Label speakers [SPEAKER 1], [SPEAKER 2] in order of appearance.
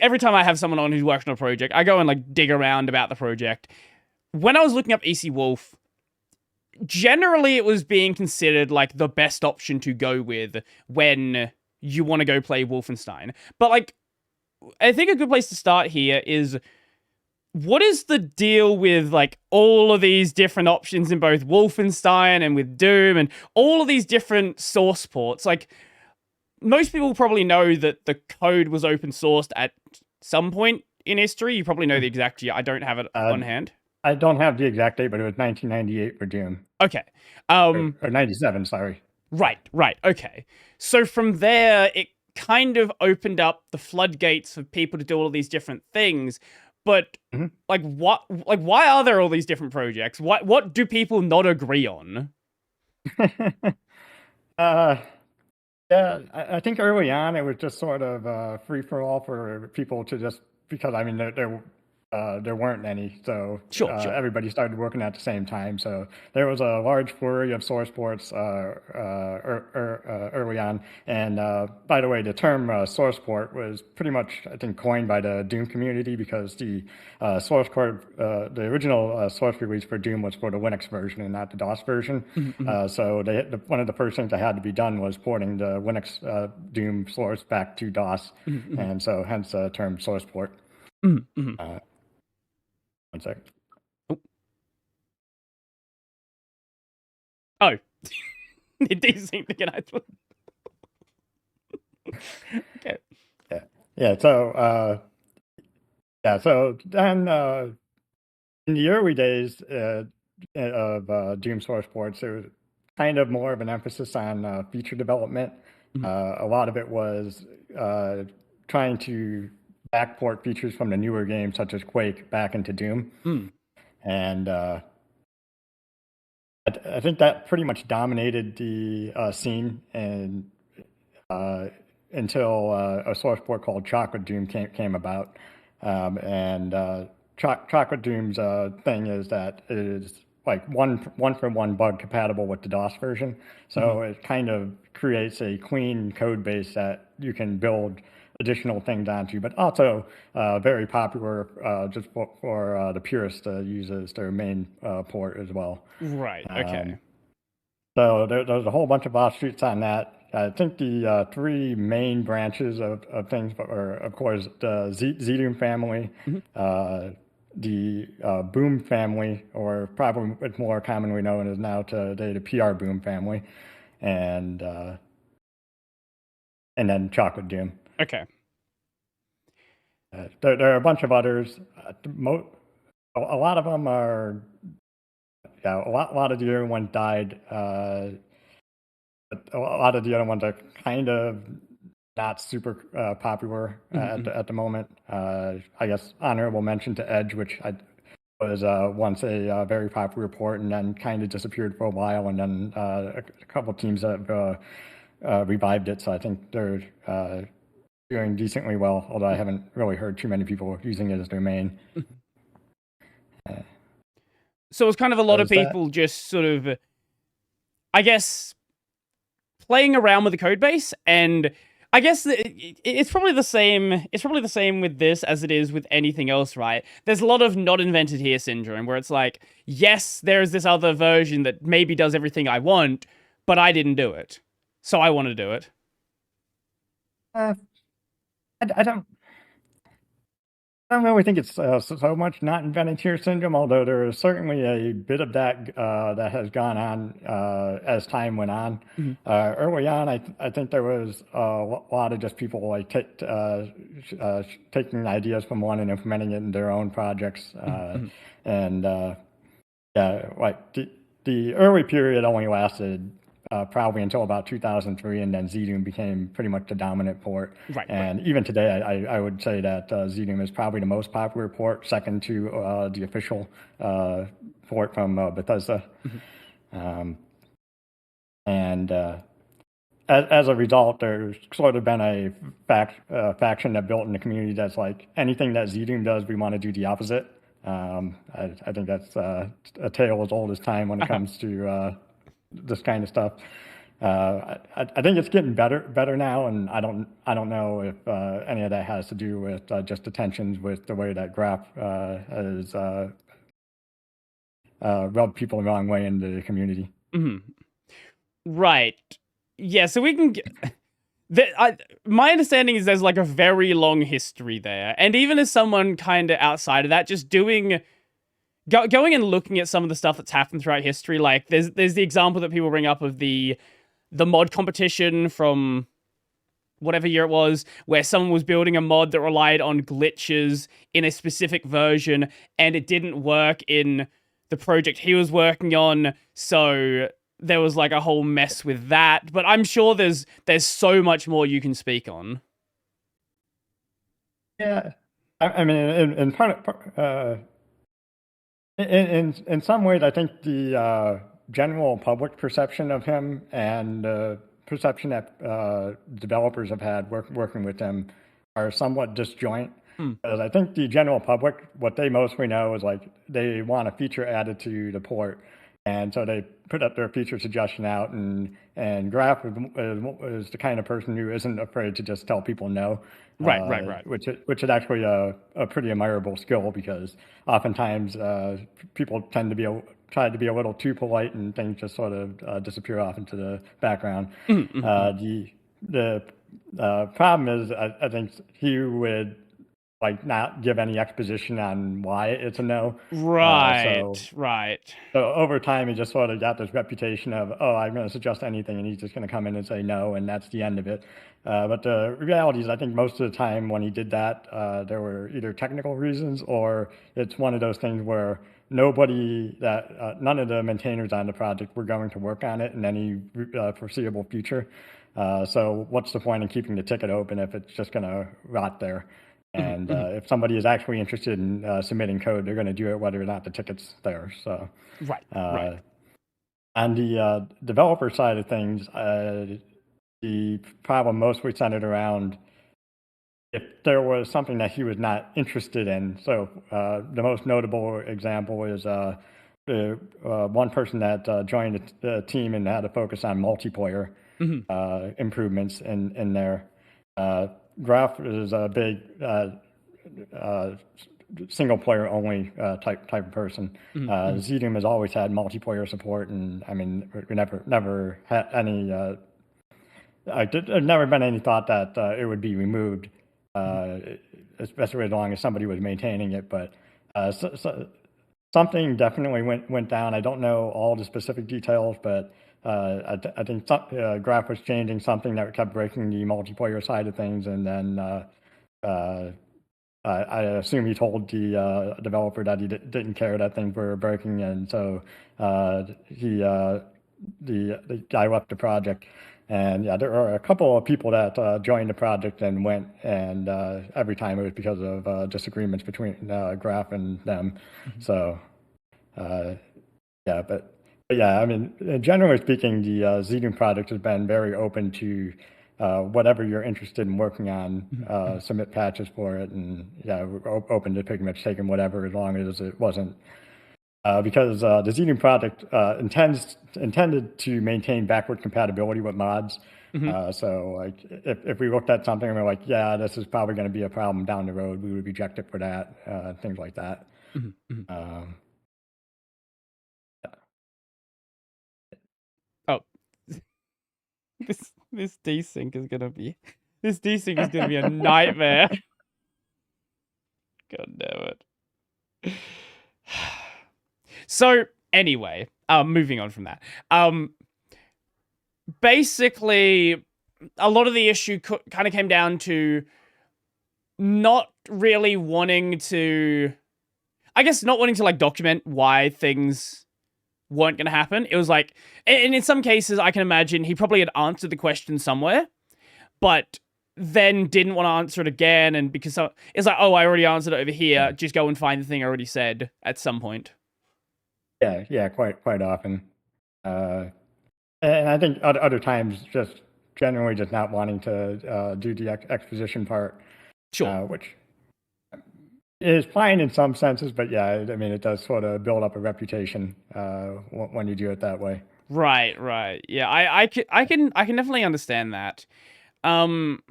[SPEAKER 1] every time I have someone on who's working on a project, I go and like dig around about the project. When I was looking up EC Wolf, generally it was being considered like the best option to go with when you want to go play Wolfenstein. But like, I think a good place to start here is, what is the deal with like all of these different options in both Wolfenstein and with Doom and all of these different source ports? Like, most people probably know that the code was open sourced at some point in history. You probably know the exact year. I don't have it on hand.
[SPEAKER 2] I don't have the exact date, but it was 1998 for Doom.
[SPEAKER 1] Okay.
[SPEAKER 2] Or 97, sorry.
[SPEAKER 1] Right. Okay. So from there, it kind of opened up the floodgates for people to do all of these different things. But like, what? Like, why are there all these different projects? What do people not agree on?
[SPEAKER 2] Yeah, I think early on it was just sort of free for all for people to just, because I mean there weren't any, so
[SPEAKER 1] Sure.
[SPEAKER 2] everybody started working at the same time. So there was a large flurry of source ports early on. And by the way, the term source port was pretty much, I think, coined by the Doom community, because the source code, the original source release for Doom was for the Linux version and not the DOS version. So one of the first things that had to be done was porting the Linux Doom source back to DOS, and so hence the term source port. One second.
[SPEAKER 1] Oh. It did seem to get out. Okay.
[SPEAKER 2] Yeah. So then in the early days of Doom source ports, there was kind of more of an emphasis on feature development. A lot of it was trying to backport features from the newer games, such as Quake, back into Doom. And I think that pretty much dominated the scene, and until a source port called Chocolate Doom came about. Chocolate Doom's thing is that it is like one-for-one bug compatible with the DOS version. So it kind of creates a clean code base that you can build additional things onto, but also very popular just for the purists to use as their main port as well.
[SPEAKER 1] Right. Okay.
[SPEAKER 2] So there's a whole bunch of offshoots on that. I think the three main branches of things are, of course, the Z-Doom family, the Boom family, or probably it's more commonly known as now today the PR Boom family, and then Chocolate Doom.
[SPEAKER 1] Okay.
[SPEAKER 2] There are a bunch of others. A lot of them are, a lot of the other ones died. But a lot of the other ones are kind of not super popular at the moment. I guess honorable mention to Edge, which was once a very popular port and then kind of disappeared for a while, and then a couple of teams have revived it. So I think they're doing decently well, although I haven't really heard too many people using it as their main.
[SPEAKER 1] So it's kind of a lot of people just sort of, I guess, playing around with the code base, and I guess it's probably the same. It's probably the same with this as it is with anything else, right? There's a lot of not invented here syndrome, where it's like, yes, there's this other version that maybe does everything I want, but I didn't do it, so I want to do it.
[SPEAKER 2] I don't really think it's so much not invented here syndrome, although there is certainly a bit of that that has gone on as time went on. Early on, I think there was a lot of just people like taking ideas from one and implementing it in their own projects. And like the early period only lasted probably until about 2003, and then Z-Doom became pretty much the dominant port. And even today, I would say that Z-Doom is probably the most popular port, second to the official port from Bethesda. As a result, there's sort of been a faction that built in the community that's like, anything that Z-Doom does, we want to do the opposite. I think that's a tale as old as time when it comes to this kind of stuff. I think it's getting better now, and I don't know if any of that has to do with just the tensions with the way that Graph has rubbed people the wrong way in the community.
[SPEAKER 1] Mm-hmm. Right. Yeah, so we can my understanding is there's like a very long history there. And even as someone kind of outside of that, just going and looking at some of the stuff that's happened throughout history, like there's the example that people bring up of the mod competition from whatever year it was, where someone was building a mod that relied on glitches in a specific version, and it didn't work in the project he was working on, so there was like a whole mess with that. But I'm sure there's so much more you can speak on.
[SPEAKER 2] Yeah, I mean, in part, in some ways, I think the general public perception of him and perception that developers have had working with him are somewhat disjoint. Because I think the general public, what they mostly know is like they want a feature added to the port, and so they put up their feature suggestion out, and Graph is the kind of person who isn't afraid to just tell people no.
[SPEAKER 1] Right.
[SPEAKER 2] Which is actually a pretty admirable skill, because oftentimes people tend to try to be a little too polite, and things just sort of disappear off into the background. The problem is, I think he would like not give any exposition on why it's a no.
[SPEAKER 1] Right.
[SPEAKER 2] So over time, he just sort of got this reputation of, oh, I'm going to suggest anything, and he's just going to come in and say no, and that's the end of it. But the reality is, I think most of the time when he did that, there were either technical reasons, or it's one of those things where none of the maintainers on the project were going to work on it in any foreseeable future. So what's the point in keeping the ticket open if it's just going to rot there? And if somebody is actually interested in submitting code, they're going to do it whether or not the ticket's there. So,
[SPEAKER 1] right.
[SPEAKER 2] On the developer side of things, the problem mostly centered around if there was something that he was not interested in. So the most notable example is the one person that joined the team and had to focus on multiplayer improvements in there. Graph is a big single player only type of person. ZDoom has always had multiplayer support, and I mean, we never had any. There's never been any thought that it would be removed, especially as long as somebody was maintaining it. But something definitely went down. I don't know all the specific details, but I think Graph was changing something that kept breaking the multiplayer side of things, and then I assume he told the developer that he didn't care that things were breaking, and so the guy left the project. And yeah, there are a couple of people that joined the project and went, and every time it was because of disagreements between Graph and them. So yeah, but yeah, I mean, generally speaking, the ZDoom project has been very open to whatever you're interested in working on, submit patches for it, and yeah, we're open to pretty much taking whatever, as long as it wasn't because the ZDoom project intended to maintain backward compatibility with mods. So like if we looked at something and we're like, yeah, this is probably going to be a problem down the road, we would reject it for that, things like that.
[SPEAKER 1] Oh, this desync is gonna be a nightmare. God damn it. So anyway, moving on from that. Basically, a lot of the issue kind of came down to not really wanting to, I guess, not wanting to like document why things weren't going to happen. It was like, and in some cases, I can imagine he probably had answered the question somewhere, but then didn't want to answer it again. And because it's like, oh, I already answered it over here. Just go and find the thing I already said at some point.
[SPEAKER 2] Yeah, quite often. And I think other times just generally just not wanting to do the exposition part.
[SPEAKER 1] Sure.
[SPEAKER 2] Which is fine in some senses, but yeah, I mean, it does sort of build up a reputation when you do it that way.
[SPEAKER 1] Right, right. Yeah, I can definitely understand that. Um